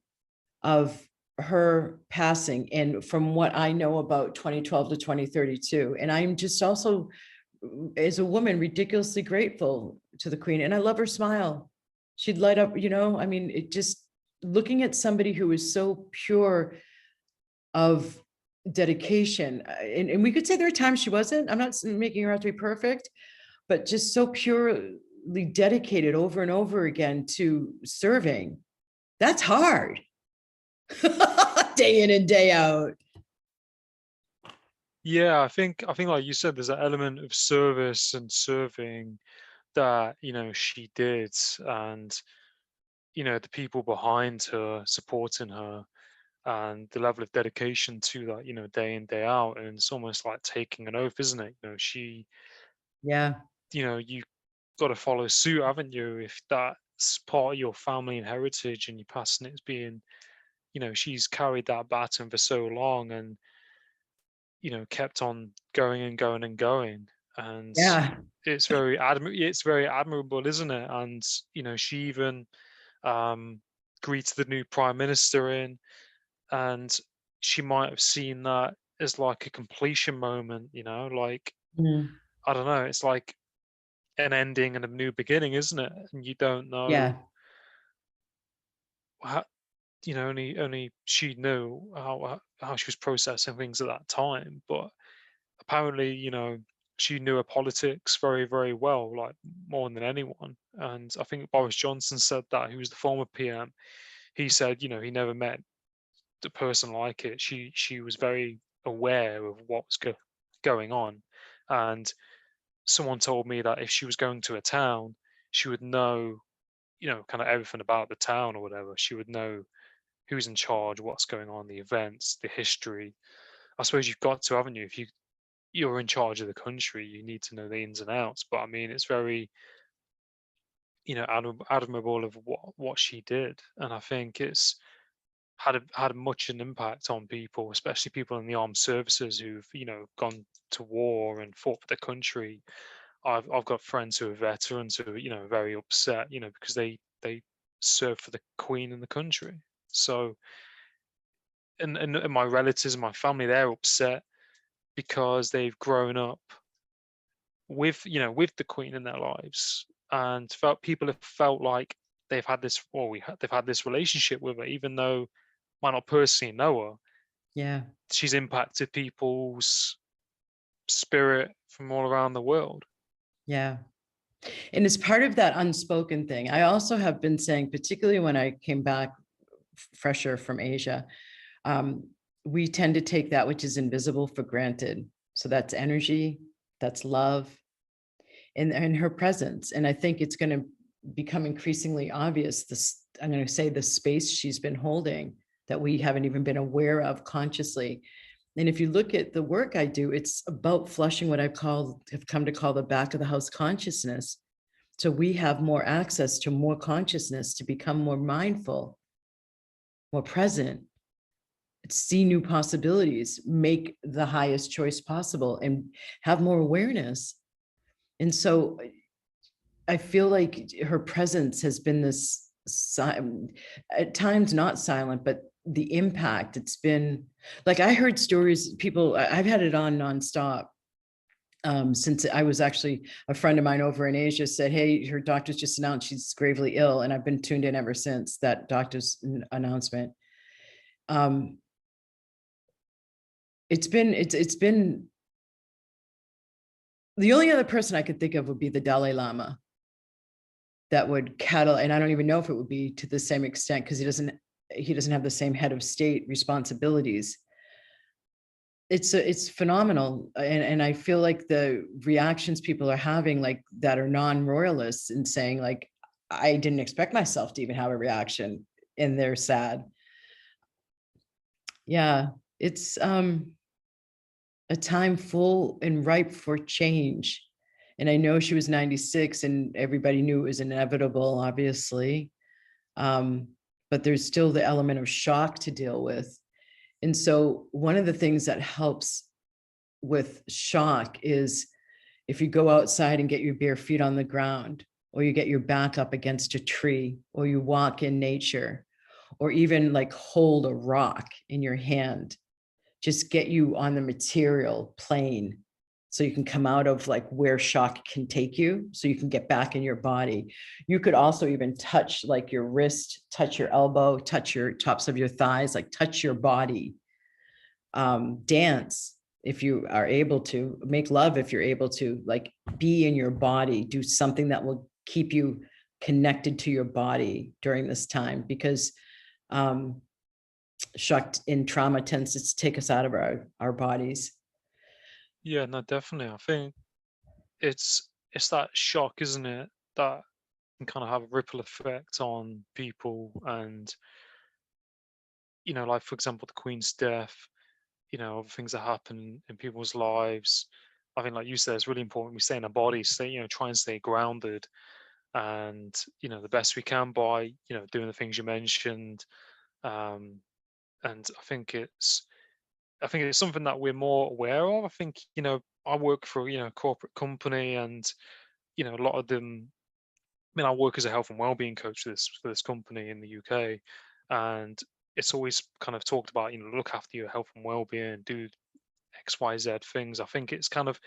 of her passing, and from what I know about 2012 to 2032. And I'm just also, as a woman, ridiculously grateful to the Queen. And I love her smile. She'd light up, I mean, it just looking at somebody who is so pure of dedication. And we could say there are times she wasn't. I'm not making her out to be perfect, but just so purely dedicated over and over again to serving. That's hard. Day in and day out. Yeah, I think like you said, there's an element of service and serving that, she did, and the people behind her supporting her and the level of dedication to that, day in, day out. And it's almost like taking an oath, isn't it? Yeah. You got to follow suit, haven't you? If that's part of your family and heritage and you're passing it as being, she's carried that baton for so long and, kept on going and going and going. And Yeah. it's very admirable, isn't it? And, she even greeted the new prime minister in, and she might have seen that as like a completion moment, like, Mm. I don't know, it's like an ending and a new beginning, isn't it? And you don't Yeah. know how, only she knew how she was processing things at that time. But apparently, she knew her politics very, very well, like more than anyone. And I think Boris Johnson said that, he was the former PM. He said, he never met a person like it. She was very aware of what was going on. And someone told me that if she was going to a town, she would know, kind of everything about the town or whatever. She would know who's in charge, what's going on, the events, the history. I suppose you've got to, haven't you? If you're in charge of the country, you need to know the ins and outs. But I mean, it's very, admirable of what she did, and I think it's had much an impact on people, especially people in the armed services who've gone to war and fought for the country. I've got friends who are veterans who are very upset, because they serve for the Queen and the country. So, and my relatives and my family, they're upset because they've grown up with, with the Queen in their lives, and felt people have felt like they've had this, or they've had this relationship with her, even though might not personally know her. Yeah. She's impacted people's spirit from all around the world. Yeah. And as part of that unspoken thing, I also have been saying, particularly when I came back fresher from Asia, um, we tend to take that which is invisible for granted. So that's energy, that's love, and her presence. And I think it's going to become increasingly obvious, this, I'm going to say, the space she's been holding that we haven't even been aware of consciously. And if you look at the work I do, it's about flushing what have come to call the back of the house consciousness. So we have more access to more consciousness to become more mindful, more present, see new possibilities, make the highest choice possible, and have more awareness. And so I feel like her presence has been this, at times not silent, but the impact, it's been like, I heard stories, people, I've had it on nonstop. Since I was actually, a friend of mine over in Asia said, hey, her doctor's just announced she's gravely ill. And I've been tuned in ever since that doctor's announcement. It's been, the only other person I could think of would be the Dalai Lama that would and I don't even know if it would be to the same extent, because he doesn't have the same head of state responsibilities. It's phenomenal. And I feel like the reactions people are having, like, that are non-royalists, and saying, like, I didn't expect myself to even have a reaction, and they're sad. Yeah, it's a time full and ripe for change. And I know she was 96 and everybody knew it was inevitable, obviously. But there's still the element of shock to deal with. And so one of the things that helps with shock is if you go outside and get your bare feet on the ground, or you get your back up against a tree, or you walk in nature, or even like hold a rock in your hand, just get you on the material plane so you can come out of like where shock can take you, so you can get back in your body. You could also even touch like your wrist, touch your elbow, touch your tops of your thighs, like touch your body. Dance if you are able to, make love if you're able to, like, be in your body, do something that will keep you connected to your body during this time, because shock and trauma tends to take us out of our bodies. Yeah, no, definitely. I think it's that shock, isn't it, that can kind of have a ripple effect on people. And like, for example, the Queen's death, other things that happen in people's lives. I think, like you said, it's really important we stay in our bodies, stay, try and stay grounded, and the best we can by doing the things you mentioned. um and I think it's something that we're more aware of. I think, I work for a corporate company, and a lot of them, I work as a health and wellbeing coach for this company in the UK, and it's always kind of talked about, look after your health and well-being, do XYZ things. I think it's kind of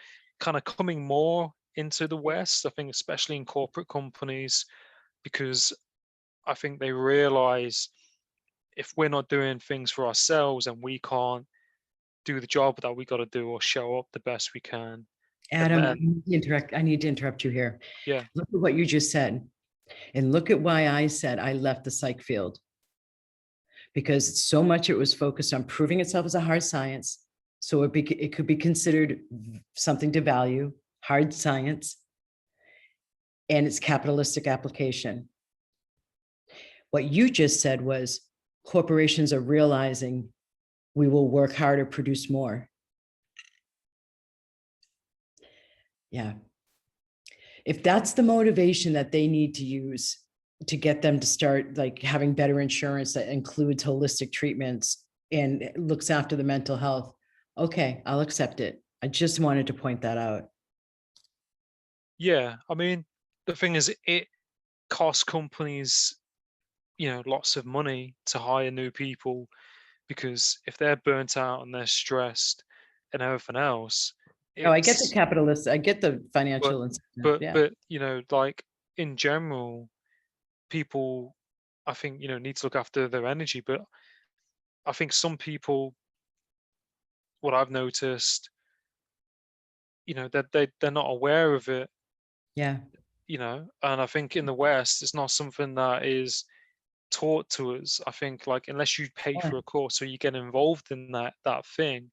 coming more into the West. I think especially in corporate companies, because I think they realize if we're not doing things for ourselves, and we can't do the job that we got to do or show up the best we can, and Adam, then I need to interrupt you here. yeah, Look at what you just said, and look at why I said I left the psych field, because so much it was focused on proving itself as a hard science. So it could be considered something to value, hard science, and its capitalistic application. What you just said was corporations are realizing we will work harder, produce more. Yeah. If that's the motivation that they need to use to get them to start like having better insurance that includes holistic treatments and looks after the mental health, okay, I'll accept it. I just wanted to point that out. yeah. I mean, the thing is, it costs companies lots of money to hire new people, because if they're burnt out and they're stressed and everything else, Oh, I get the it's capitalist, I get the but financial incentive. Yeah. like in general, people, I think, need to look after their energy. But I think some people, what I've noticed, that they're not aware of it, Yeah. and I think in the West, it's not something that is taught to us. I think, like, unless you pay Sure. for a course or you get involved in that thing,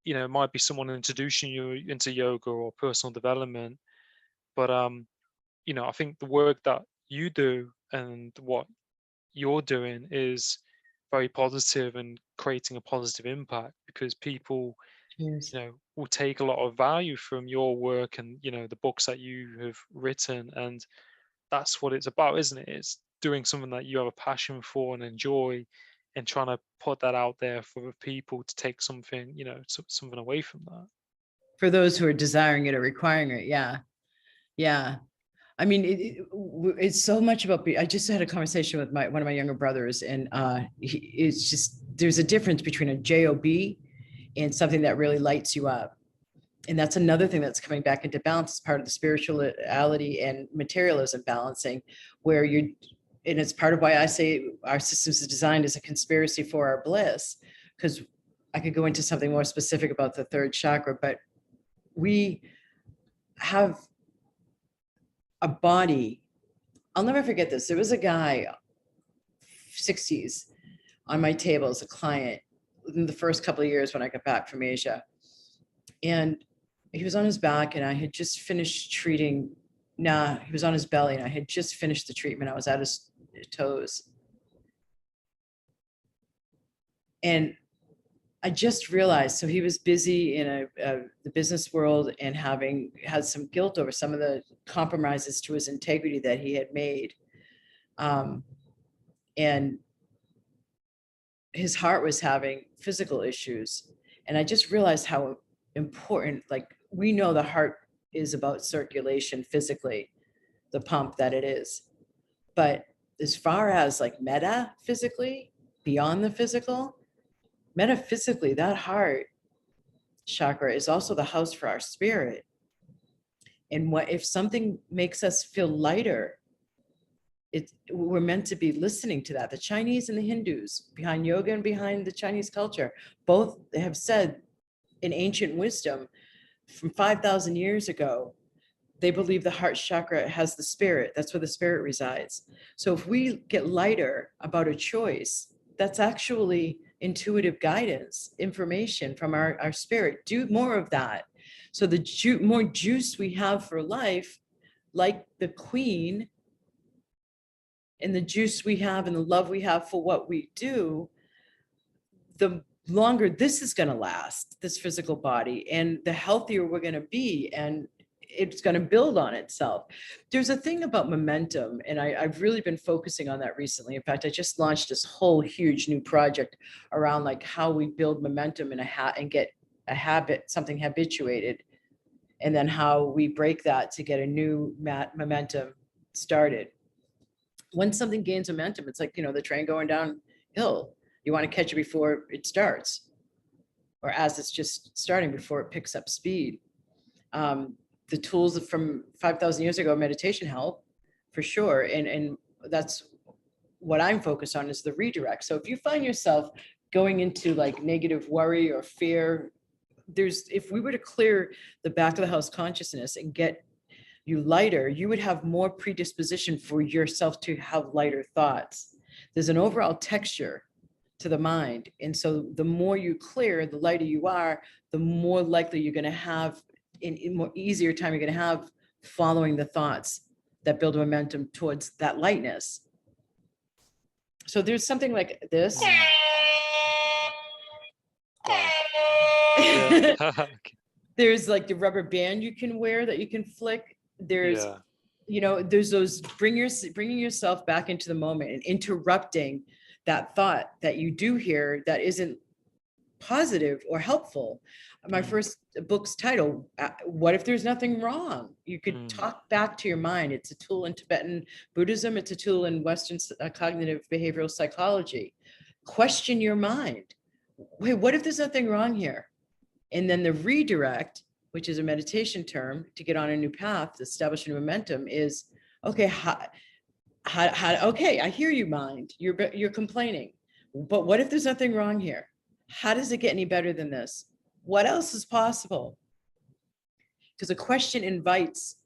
it might be someone introducing you into yoga or personal development. But I think the work that you do and what you're doing is very positive and creating a positive impact, because people, Cheers. will take a lot of value from your work and, the books that you have written. And that's what it's about, isn't it? It's doing something that you have a passion for and enjoy, and trying to put that out there for the people to take something, something away from that. For those who are desiring it or requiring it. Yeah. Yeah. I mean, it's so much about, I just had a conversation with one of my younger brothers, and it's just, there's a difference between a job and something that really lights you up. And that's another thing that's coming back into balance as part of the spirituality and materialism balancing, where and it's part of why I say our systems are designed as a conspiracy for our bliss, because I could go into something more specific about the third chakra, but we have a body. I'll never forget this. There was a guy, 60s, on my table as a client in the first couple of years when I got back from Asia. And he was on his back, and I had just finished treating. He was on his belly, and I had just finished the treatment. I was at his toes. And I just realized, so he was busy in the business world and had some guilt over some of the compromises to his integrity that he had made. And his heart was having physical issues. And I just realized how important, like, we know the heart is about circulation physically, the pump that it is. But as far as like metaphysically, beyond the physical, metaphysically, that heart chakra is also the house for our spirit. And what if something makes us feel lighter? We're meant to be listening to that. The Chinese and the Hindus, behind yoga and behind the Chinese culture, both have said in ancient wisdom from 5,000 years ago, they believe the heart chakra has the spirit. That's where the spirit resides. So if we get lighter about a choice, that's actually intuitive guidance, information from our spirit. Do more of that. So the more juice we have for life, like the queen, and the juice we have and the love we have for what we do, the longer this is going to last, this physical body, and the healthier we're going to be, and it's going to build on itself. There's a thing about momentum, and I've really been focusing on that recently. In fact, I just launched this whole huge new project around like how we build momentum and get a habit, something habituated, and then how we break that to get a new momentum started. When something gains momentum, it's like, the train going downhill. You want to catch it before it starts, or as it's just starting, before it picks up speed. The tools from 5,000 years ago, meditation help for sure. And that's what I'm focused on, is the redirect. So if you find yourself going into like negative worry or fear, if we were to clear the back of the house consciousness and get you lighter, you would have more predisposition for yourself to have lighter thoughts. There's an overall texture to the mind. And so the more you clear, the lighter you are, the more likely you're going to have, in more easier time you're going to have following the thoughts that build momentum towards that lightness. So there's something like this. Yeah. There's like the rubber band you can wear that you can flick. There's, Yeah. there's those bringing yourself back into the moment and interrupting that thought that you do hear that isn't positive or helpful. My first book's title, What If There's Nothing Wrong? You could talk back to your mind. It's a tool in Tibetan Buddhism. It's a tool in Western cognitive behavioral psychology. Question your mind. Wait, what if there's nothing wrong here? And then the redirect, which is a meditation term to get on a new path, to establish a new momentum, is okay. Okay, I hear you, mind. You're complaining, but what if there's nothing wrong here? How does it get any better than this? What else is possible? Because a question invites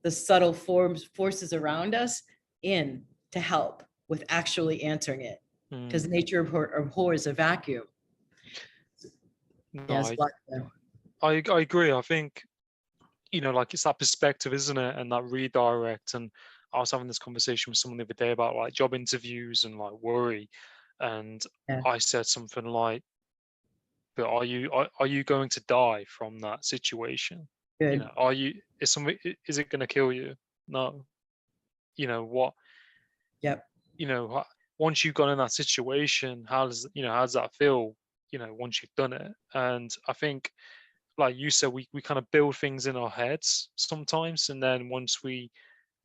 the subtle forces around us in to help with actually answering it. Because nature abhors a vacuum. No, Yes, I agree. I think, like it's that perspective, isn't it? And that redirect. And I was having this conversation with someone the other day about like job interviews and like worry. And I said something like, but are you going to die from that situation? Good. Is it going to kill you? No. What? Yep. Once you've gone in that situation, how does that feel? Once you've done it. And I think, like you said, we kind of build things in our heads sometimes, and then once we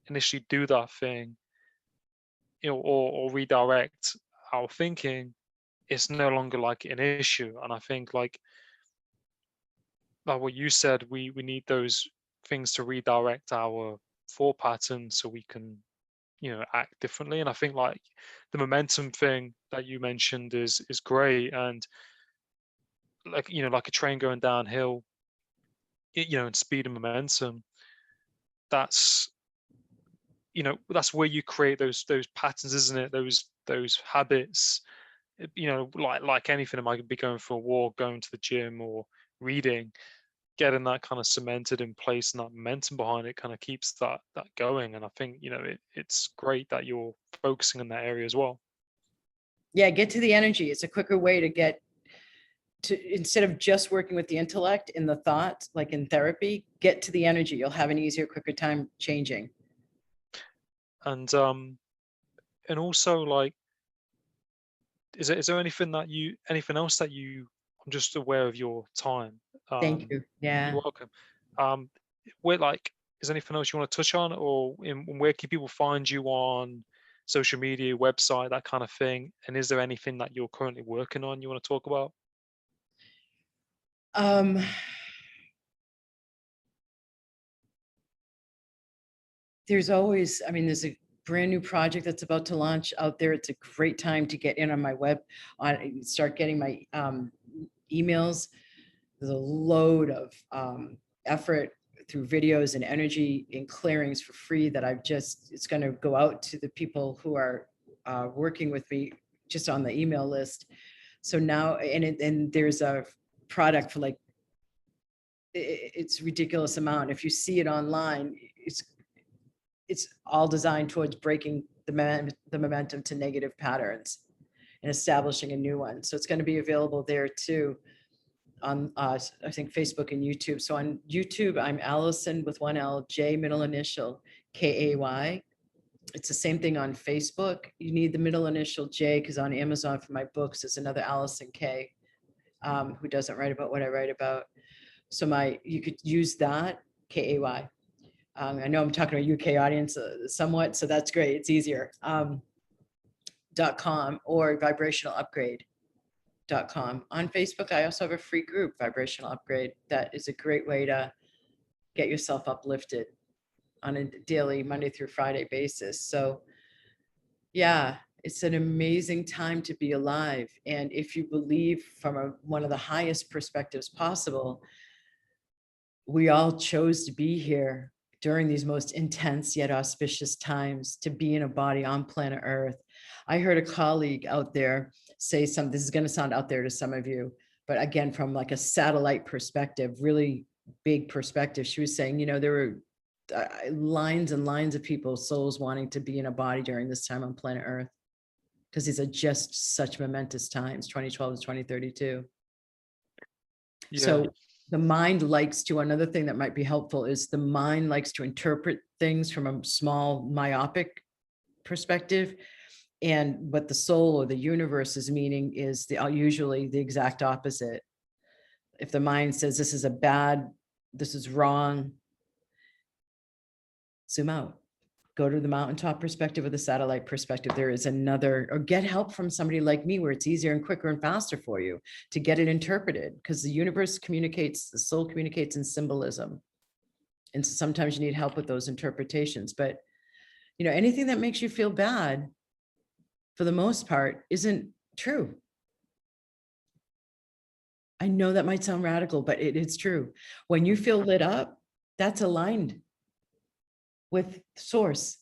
initially do that thing, or redirect our thinking, it's no longer like an issue. And I think like what you said, we need those things to redirect our thought pattern so we can act differently. And I think like the momentum thing that you mentioned is great. And like like a train going downhill, and speed and momentum, that's that's where you create those patterns, isn't it? Those habits. Like anything, it might be going for a walk, going to the gym, or reading. Getting that kind of cemented in place and that momentum behind it kind of keeps that going. And I think it's great that you're focusing on that area as well. Yeah, get to the energy. It's a quicker way to get to, instead of just working with the intellect in the thought, like in therapy, get to the energy. You'll have an easier, quicker time changing. And also, like, is there anything else that I'm just aware of your time. Thank you. Yeah. You're welcome. Is there anything else you want to touch on, or where can people find you on social media, website, that kind of thing? And is there anything that you're currently working on you want to talk about? There's always, there's a brand new project that's about to launch out there. It's a great time to get in on my web, start getting my emails. There's a load of effort through videos and energy in clearings for free that it's going to go out to the people who are working with me just on the email list. So now, and there's a product for like, it's ridiculous amount. If you see it online, it's all designed towards breaking the momentum to negative patterns and establishing a new one. So it's going to be available there too, on I think Facebook and YouTube. So on YouTube, I'm Alison with one L, J middle initial, Kay. It's the same thing on Facebook. You need the middle initial J, because on Amazon for my books is another Alison K, who doesn't write about what I write about. So you could use that, Kay. I know I'm talking to a UK audience somewhat, so that's great. It's easier. .com or vibrationalupgrade.com. On Facebook, I also have a free group, Vibrational Upgrade. That is a great way to get yourself uplifted on a daily Monday through Friday basis. So yeah, it's an amazing time to be alive. And if you believe from one of the highest perspectives possible, we all chose to be here during these most intense yet auspicious times, to be in a body on planet Earth. I heard a colleague out there say something, this is going to sound out there to some of you, but again, from like a satellite perspective, really big perspective, she was saying, there were lines and lines of people, souls wanting to be in a body during this time on planet Earth, because these are just such momentous times, 2012 to 2032. Yeah. So the mind likes to, another thing that might be helpful is the mind likes to interpret things from a small myopic perspective. And what the soul or the universe is meaning is usually the exact opposite. If the mind says this is this is wrong, zoom out. Go to the mountaintop perspective or the satellite perspective. There is another, or get help from somebody like me where it's easier and quicker and faster for you to get it interpreted, because the universe communicates, the soul communicates in symbolism. And so sometimes you need help with those interpretations. But, anything that makes you feel bad, for the most part, isn't true. I know that might sound radical, but it's true. When you feel lit up, that's aligned with source.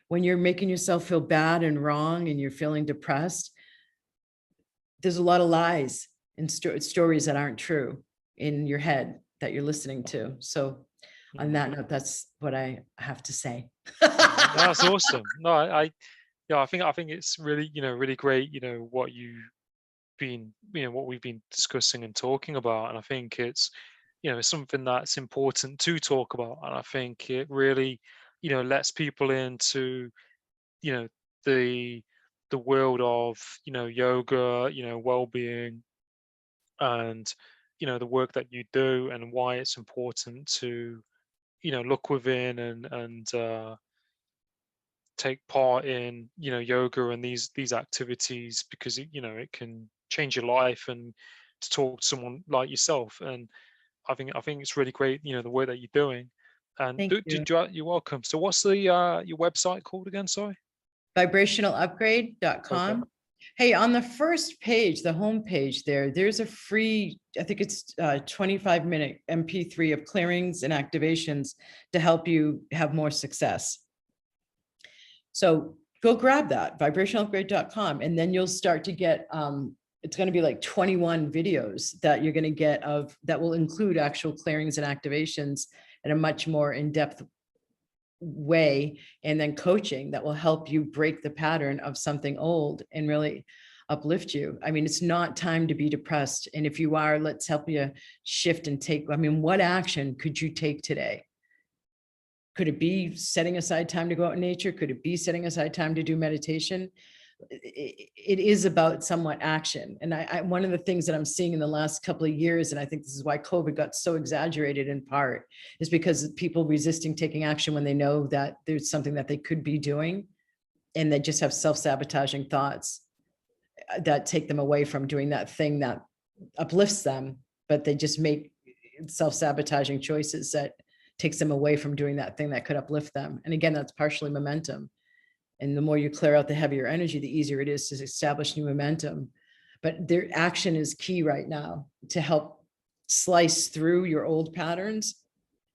When you're making yourself feel bad and wrong and you're feeling depressed, there's a lot of lies and stories that aren't true in your head that you're listening to. So on that note, that's what I have to say. That's awesome. No, I think it's really, really great, what you've been, what we've been discussing and talking about. And I think it's, it's something that's important to talk about. And I think it really, lets people into, you know, the world of, yoga, well-being, and, the work that you do, and why it's important to, look within and take part in, yoga and these activities, because it can change your life, and to talk to someone like yourself. And I think it's really great, the work that you're doing. And Thank you. you're welcome. So what's the your website called again? Sorry. Okay. Vibrationalupgrade.com. Hey, on the first page, the home page there's a free, I think it's 25-minute MP3 of clearings and activations to help you have more success. So go grab that, vibrationalupgrade.com, and then you'll start to get, it's going to be like 21 videos that you're going to get that will include actual clearings and activations in a much more in-depth way, and then coaching that will help you break the pattern of something old and really uplift you. I mean, it's not time to be depressed. And if you are, let's help you shift and take, what action could you take today? Could it be setting aside time to go out in nature? Could it be setting aside time to do meditation? It is about somewhat action. And one of the things that I'm seeing in the last couple of years, and I think this is why COVID got so exaggerated in part, is because people resisting taking action when they know that there's something that they could be doing, and they just have self-sabotaging thoughts that take them away from doing that thing that uplifts them, but they just make self-sabotaging choices that takes them away from doing that thing that could uplift them. And again, that's partially momentum. And the more you clear out the heavier energy, the easier it is to establish new momentum. But their action is key right now to help slice through your old patterns.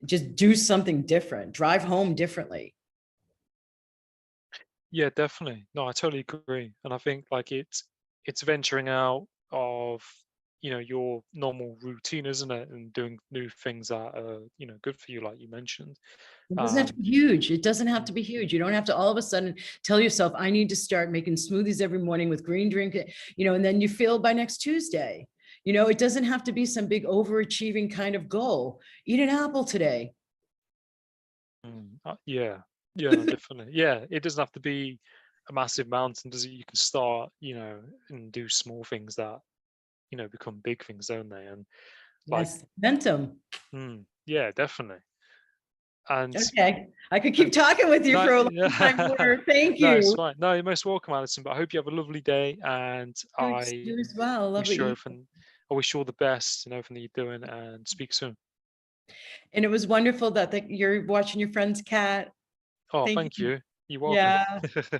Just do something different, drive home differently. Yeah, definitely. No, I totally agree. And I think like it's venturing out of, your normal routine, isn't it? And doing new things that are, good for you, like you mentioned. It doesn't have to be huge. It doesn't have to be huge. You don't have to all of a sudden tell yourself, I need to start making smoothies every morning with green drink, and then you feel by next Tuesday. It doesn't have to be some big overachieving kind of goal. Eat an apple today. Yeah, no, definitely. Yeah, it doesn't have to be a massive mountain, does it? You can start, and do small things that, become big things, don't they? And like, Yes, momentum. yeah, definitely. And Okay, I could keep talking with you no, for a long yeah. time more. Thank No, it's you. fine. No, you're most welcome, Alison. But I hope you have a lovely day, and You as well. wish you Lovely. everything. I wish you all the best in everything that you're doing, and speak soon. And it was wonderful that you're watching your friend's cat. Oh, Thank thank you. you. You're welcome. Yeah.